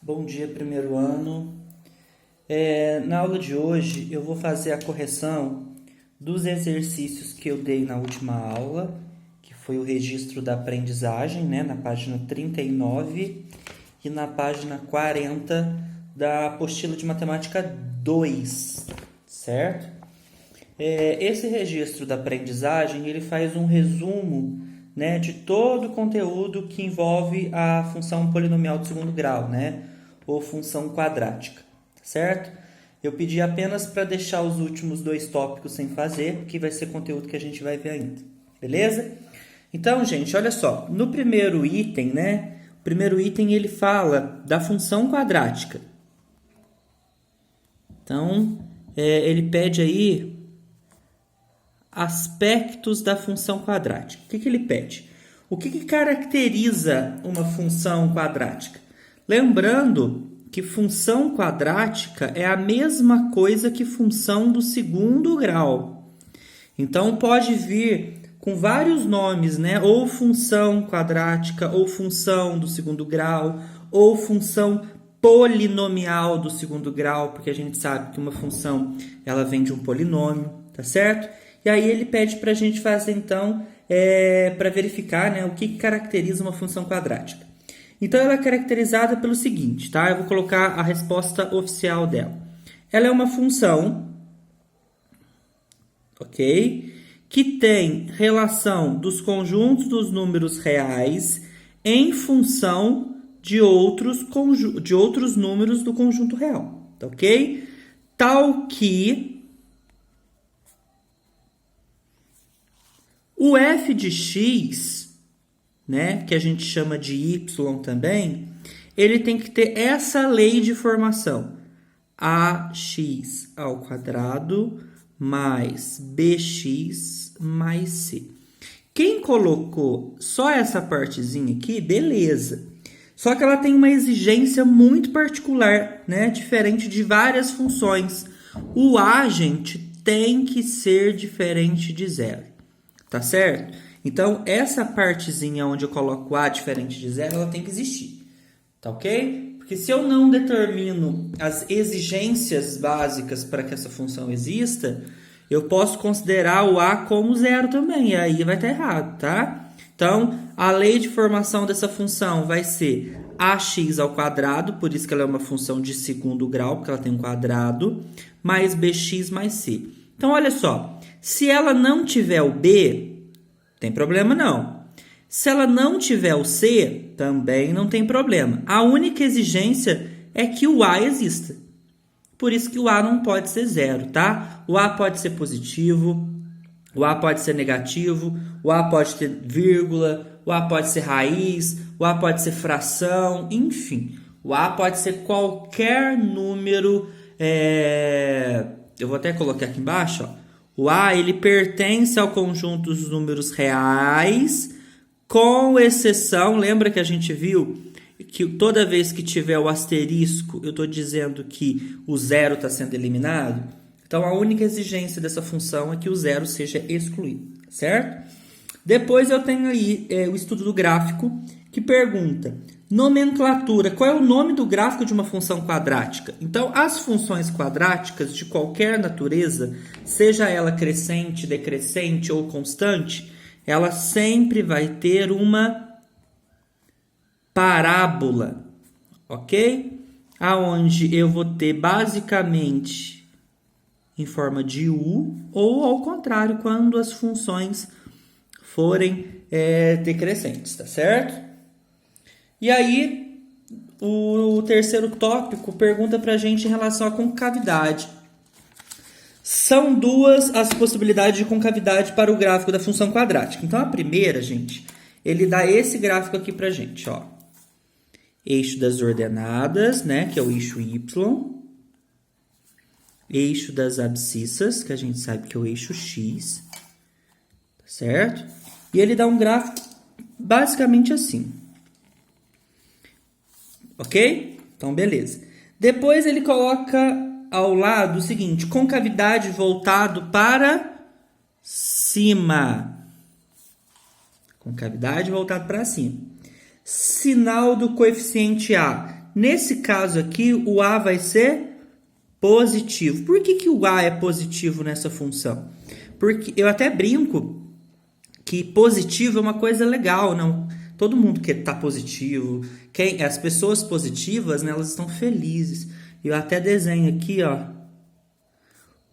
Bom dia, primeiro ano. Na aula de hoje eu vou fazer a correção dos exercícios que eu dei na última aula, que foi o registro da aprendizagem, né, na página 39 e na página 40 da apostila de matemática 2, certo? Esse registro da aprendizagem ele faz um resumo, né, de todo o conteúdo que envolve a função polinomial de segundo grau, né, ou função quadrática, certo? Eu pedi apenas para deixar os últimos dois tópicos sem fazer, porque vai ser conteúdo que a gente vai ver ainda, beleza? Então, gente, olha só, no primeiro item, né, o primeiro item ele fala da função quadrática. Então, ele pede aí aspectos da função quadrática. O que ele pede? O que caracteriza uma função quadrática? Lembrando que função quadrática é a mesma coisa que função do segundo grau. Então, pode vir com vários nomes, né? Ou função quadrática, ou função do segundo grau, ou função polinomial do segundo grau, porque a gente sabe que uma função ela vem de um polinômio, tá certo? E aí ele pede para a gente fazer, então, para verificar, né, o que caracteriza uma função quadrática. Então, ela é caracterizada pelo seguinte, tá? Eu vou colocar a resposta oficial dela. Ela é uma função, ok? Que tem relação dos conjuntos dos números reais em função de outros números do conjunto real, tá ok? Tal que o f de x, né, que a gente chama de y também, ele tem que ter essa lei de formação. Ax ao quadrado mais bx mais c. Quem colocou só essa partezinha aqui, beleza. Só que ela tem uma exigência muito particular, né, diferente de várias funções. O a, gente, tem que ser diferente de zero. Tá certo? Então, essa partezinha onde eu coloco A diferente de zero, ela tem que existir. Tá ok? Porque se eu não determino as exigências básicas para que essa função exista, eu posso considerar o A como zero também. E aí vai estar errado, tá? Então, a lei de formação dessa função vai ser ax ao quadrado, por isso que ela é uma função de segundo grau, porque ela tem um quadrado, mais bx mais c. Então, olha só. Se ela não tiver o B, tem problema não. Se ela não tiver o C, também não tem problema. A única exigência é que o A exista. Por isso que o A não pode ser zero, tá? O A pode ser positivo, o A pode ser negativo, o A pode ter vírgula, o A pode ser raiz, o A pode ser fração, enfim. O A pode ser qualquer número. Eu vou até colocar aqui embaixo, ó. O A, ele pertence ao conjunto dos números reais, com exceção, lembra que a gente viu que toda vez que tiver o asterisco, eu estou dizendo que o zero está sendo eliminado? Então, a única exigência dessa função é que o zero seja excluído, certo? Depois eu tenho aí o estudo do gráfico, que pergunta: nomenclatura, qual é o nome do gráfico de uma função quadrática? Então, as funções quadráticas de qualquer natureza, seja ela crescente, decrescente ou constante, ela sempre vai ter uma parábola, ok? Aonde eu vou ter basicamente em forma de U, ou ao contrário, quando as funções forem decrescentes, tá certo? E aí, o terceiro tópico pergunta para a gente em relação à concavidade. São duas as possibilidades de concavidade para o gráfico da função quadrática. Então, a primeira, gente, ele dá esse gráfico aqui para a gente, ó. Eixo das ordenadas, né, que é o eixo Y. Eixo das abscissas, que a gente sabe que é o eixo X. Certo? E ele dá um gráfico basicamente assim. Ok? Então, beleza. Depois ele coloca ao lado o seguinte: concavidade voltado para cima. Concavidade voltado para cima. Sinal do coeficiente A. Nesse caso aqui, o A vai ser positivo. Por que que o A é positivo nessa função? Porque eu até brinco que positivo é uma coisa legal, não? Todo mundo quer estar positivo. As pessoas positivas, né, elas estão felizes. Eu até desenho aqui, ó,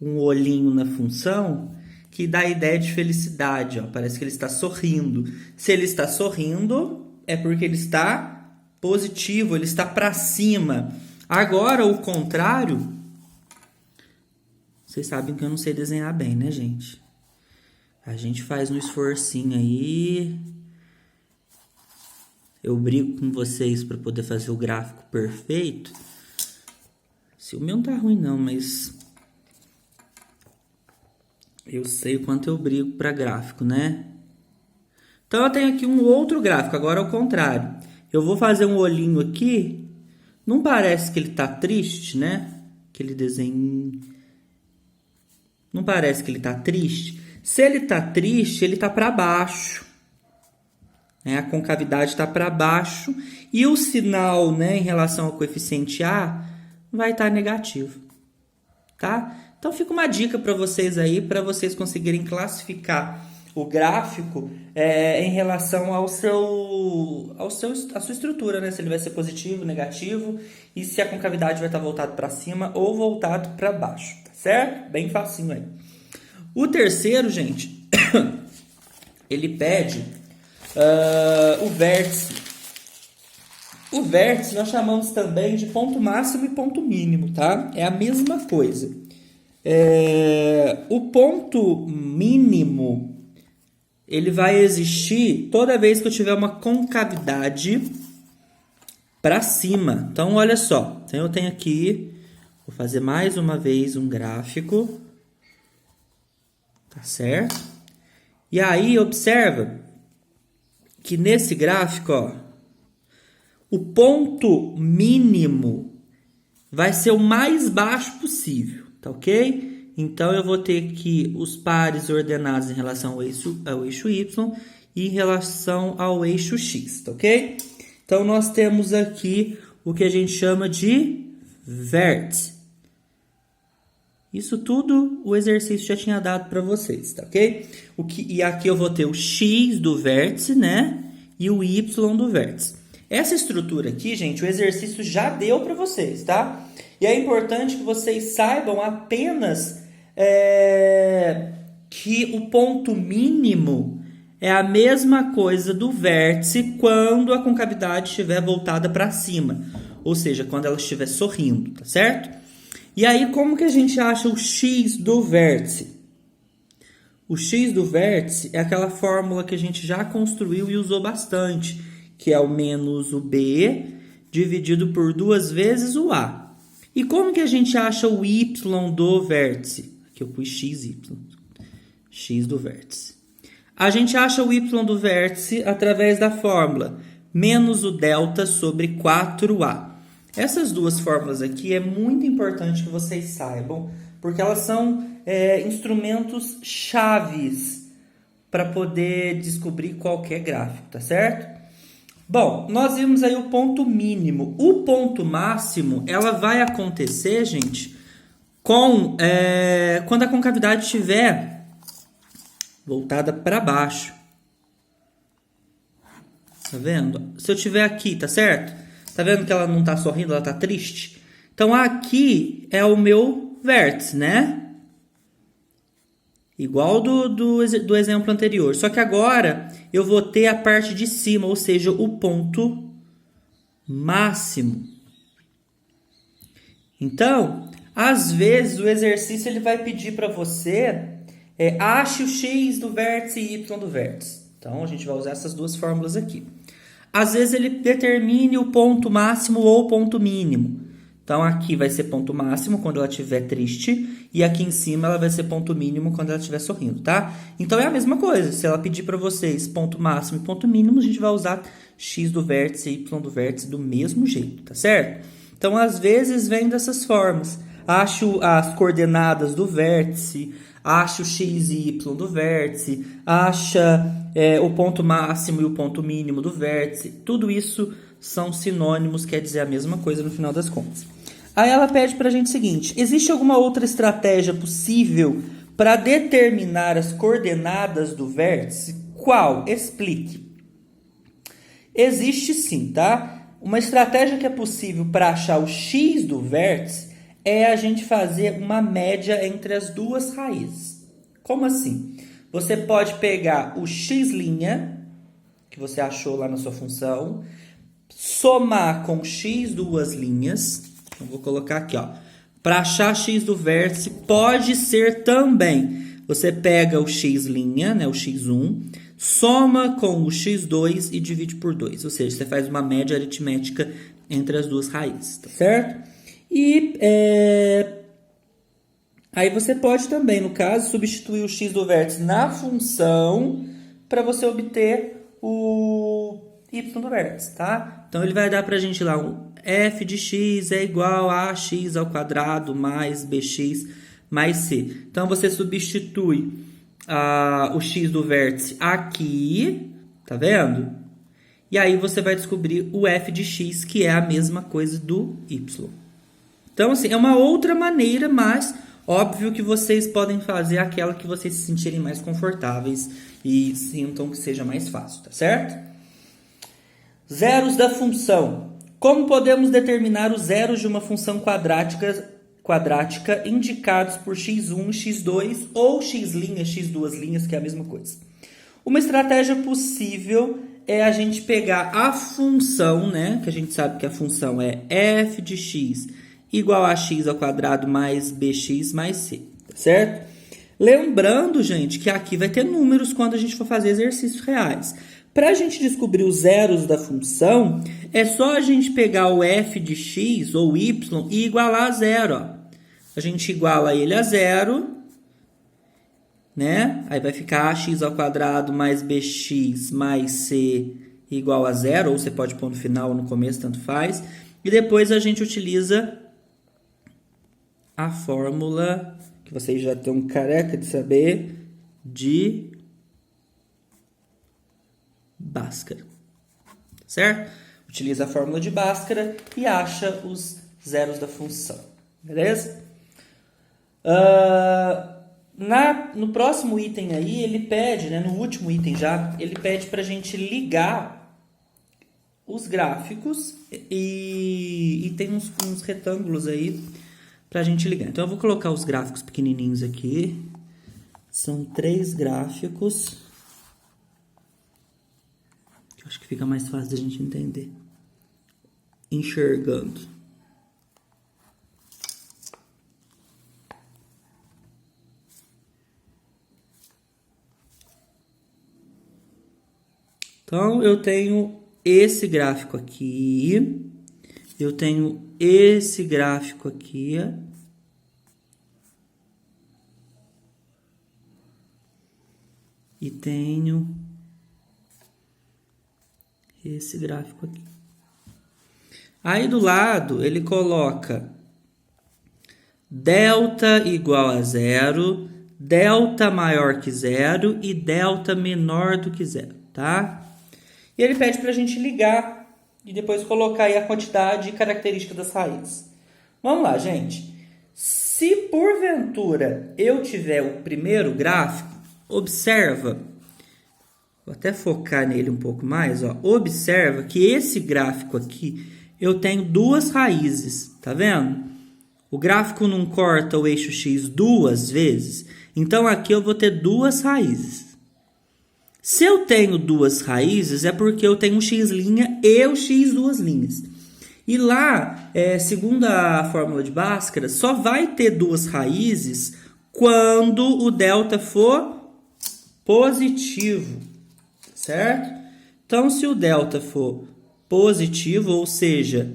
um olhinho na função que dá a ideia de felicidade, ó. Parece que ele está sorrindo. Se ele está sorrindo, é porque ele está positivo, ele está para cima. Agora, o contrário, vocês sabem que eu não sei desenhar bem, né, gente? A gente faz um esforcinho aí. Eu brigo com vocês para poder fazer o gráfico perfeito. Se o meu não tá ruim não, mas eu sei o quanto eu brigo para gráfico, né? Então eu tenho aqui um outro gráfico, agora ao contrário. Eu vou fazer um olhinho aqui. Não parece que ele tá triste, né? Aquele desenho. Não parece que ele tá triste? Se ele tá triste, ele tá para baixo. A concavidade está para baixo e o sinal, né, em relação ao coeficiente A vai estar negativo, tá? Então fica uma dica para vocês aí, para vocês conseguirem classificar o gráfico em relação à sua estrutura, né? Se ele vai ser positivo, negativo e se a concavidade vai estar voltado para cima ou voltado para baixo, tá certo? Bem facinho aí. O terceiro, gente, ele pede o vértice. O vértice nós chamamos também de ponto máximo e ponto mínimo, tá? É a mesma coisa. O ponto mínimo, ele vai existir toda vez que eu tiver uma concavidade para cima. Então, olha só. Então, eu tenho aqui, vou fazer mais uma vez um gráfico. Tá certo? E aí, observa que nesse gráfico, ó, o ponto mínimo vai ser o mais baixo possível, tá ok? Então, eu vou ter aqui os pares ordenados em relação ao eixo Y e em relação ao eixo X, tá ok? Então, nós temos aqui o que a gente chama de vértice. Isso tudo o exercício já tinha dado para vocês, tá ok? E aqui eu vou ter o X do vértice, né? E o Y do vértice. Essa estrutura aqui, gente, o exercício já deu para vocês, tá? E é importante que vocês saibam apenas que o ponto mínimo é a mesma coisa do vértice quando a concavidade estiver voltada para cima. Ou seja, quando ela estiver sorrindo, tá certo? E aí, como que a gente acha o X do vértice? O X do vértice é aquela fórmula que a gente já construiu e usou bastante, que é o menos o B dividido por 2 vezes o A. E como que a gente acha o Y do vértice? Aqui eu pus XY. X do vértice. A gente acha o Y do vértice através da fórmula menos o delta sobre 4A. Essas duas fórmulas aqui é muito importante que vocês saibam, porque elas são instrumentos chaves para poder descobrir qualquer gráfico, tá certo? Bom, nós vimos aí o ponto mínimo. O ponto máximo, ela vai acontecer, gente, quando a concavidade estiver voltada para baixo. Tá vendo? Se eu tiver aqui, tá certo? Tá vendo que ela não tá sorrindo, ela tá triste? Então, aqui é o meu vértice, né? Igual do exemplo anterior. Só que agora eu vou ter a parte de cima, ou seja, o ponto máximo. Então, às vezes o exercício ele vai pedir para você ache o X do vértice e Y do vértice. Então, a gente vai usar essas duas fórmulas aqui. Às vezes ele determine o ponto máximo ou ponto mínimo. Então, aqui vai ser ponto máximo quando ela estiver triste. E aqui em cima ela vai ser ponto mínimo quando ela estiver sorrindo, tá? Então, é a mesma coisa. Se ela pedir para vocês ponto máximo e ponto mínimo, a gente vai usar X do vértice e Y do vértice do mesmo jeito, tá certo? Então, às vezes vem dessas formas. Acho as coordenadas do vértice, acha o X e Y do vértice, acha o ponto máximo e o ponto mínimo do vértice. Tudo isso são sinônimos, quer dizer a mesma coisa no final das contas. Aí ela pede para a gente o seguinte: existe alguma outra estratégia possível para determinar as coordenadas do vértice? Qual? Explique. Existe sim, tá? Uma estratégia que é possível para achar o x do vértice é a gente fazer uma média entre as duas raízes. Como assim? Você pode pegar o x', que você achou lá na sua função, somar com x duas linhas. Então, vou colocar aqui, ó. Para achar x do vértice, pode ser também. Você pega o x', né, o x1, soma com o x2 e divide por 2. Ou seja, você faz uma média aritmética entre as duas raízes, tá certo? E aí você pode também, no caso, substituir o x do vértice na função para você obter o y do vértice, tá? Então, ele vai dar para a gente lá um f de x é igual a x ao quadrado mais bx mais c. Então, você substitui o x do vértice aqui, tá vendo? E aí, você vai descobrir o f de x, que é a mesma coisa do y. Então, assim, é uma outra maneira, mas óbvio que vocês podem fazer aquela que vocês se sentirem mais confortáveis e sintam que seja mais fácil, tá certo? Zeros da função. Como podemos determinar os zeros de uma função quadrática indicados por x1, x2 ou x', x duas linhas, que é a mesma coisa? Uma estratégia possível é a gente pegar a função, né? Que a gente sabe que a função é f de x igual a x ao quadrado mais bx mais c, tá certo? Lembrando, gente, que aqui vai ter números quando a gente for fazer exercícios reais. Para a gente descobrir os zeros da função, é só a gente pegar o f de x ou y e igualar a zero. Ó. A gente iguala ele a zero, né? Aí vai ficar ax ao quadrado mais bx mais c igual a zero, ou você pode pôr no final ou no começo, tanto faz. E depois a gente utiliza a fórmula que vocês já estão careca de saber, de Bhaskara, certo? Utiliza a fórmula de Bhaskara e acha os zeros da função, beleza? No próximo item aí, ele pede, né, no último item já, ele pede para a gente ligar os gráficos e tem uns retângulos aí para a gente ligar. Então, eu vou colocar os gráficos pequenininhos aqui. São 3 gráficos. Acho que fica mais fácil da gente entender. Enxergando. Então, eu tenho esse gráfico aqui. Eu tenho esse gráfico aqui. E tenho esse gráfico aqui. Aí do lado, ele coloca delta igual a zero, delta maior que zero e delta menor do que zero, tá? E ele pede para a gente ligar e depois colocar aí a quantidade e característica das raízes. Vamos lá, gente. Se porventura eu tiver o primeiro gráfico, observa, vou até focar nele um pouco mais, ó. Observa que esse gráfico aqui, eu tenho duas raízes, tá vendo? O gráfico não corta o eixo x duas vezes, então aqui eu vou ter duas raízes. Se eu tenho duas raízes, é porque eu tenho um x' e o x duas linhas. E lá, segundo a fórmula de Bhaskara, só vai ter duas raízes quando o delta for positivo, certo? Então, se o delta for positivo, ou seja,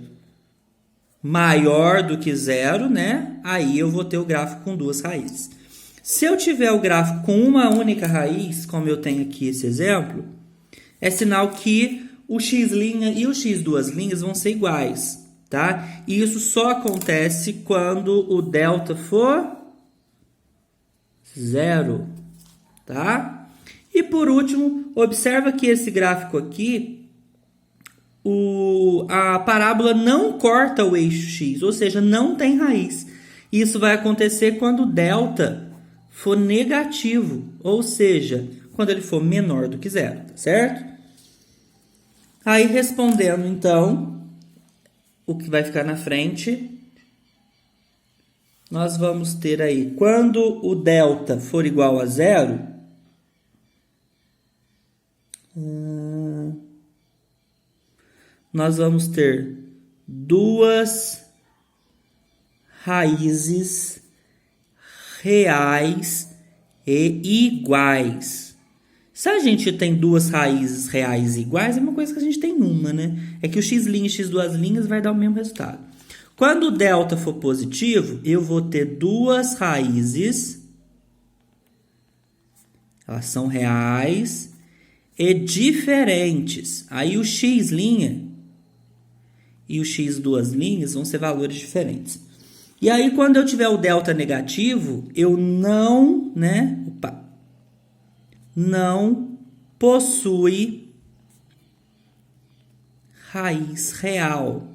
maior do que zero, né? Aí eu vou ter o gráfico com duas raízes. Se eu tiver o gráfico com uma única raiz, como eu tenho aqui esse exemplo, é sinal que o x' e o x duas linhas vão ser iguais, tá? E isso só acontece quando o delta for zero, tá? E por último, observa que esse gráfico aqui, a parábola não corta o eixo x, ou seja, não tem raiz. Isso vai acontecer quando delta for negativo, ou seja, quando ele for menor do que zero, tá certo? Aí, respondendo, então, o que vai ficar na frente, nós vamos ter aí, quando o delta for igual a zero, nós vamos ter duas raízes reais e iguais. Se a gente tem duas raízes reais e iguais, é uma coisa que a gente tem uma, né? É que o x' e x duas linhas vai dar o mesmo resultado. Quando o delta for positivo, eu vou ter duas raízes, elas são reais e diferentes. Aí o x' e o x duas linhas vão ser valores diferentes. E aí, quando eu tiver o delta negativo, eu não possui raiz real.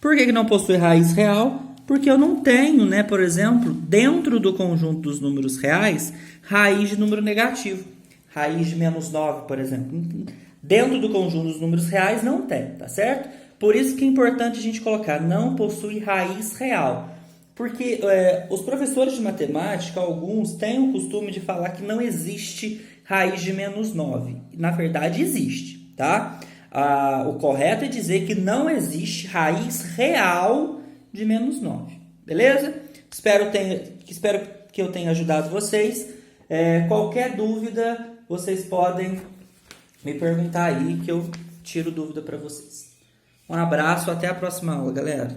Por que não possui raiz real? Porque eu não tenho, por exemplo, dentro do conjunto dos números reais, raiz de número negativo. Raiz de -9, por exemplo. Dentro do conjunto dos números reais não tem, tá certo? Por isso que é importante a gente colocar, não possui raiz real. Porque os professores de matemática, alguns, têm o costume de falar que não existe raiz de -9. Na verdade, existe, tá? O correto é dizer que não existe raiz real de -9. Beleza? Espero que eu tenha ajudado vocês. Qualquer dúvida, vocês podem me perguntar aí que eu tiro dúvida para vocês. Um abraço, até a próxima aula, galera.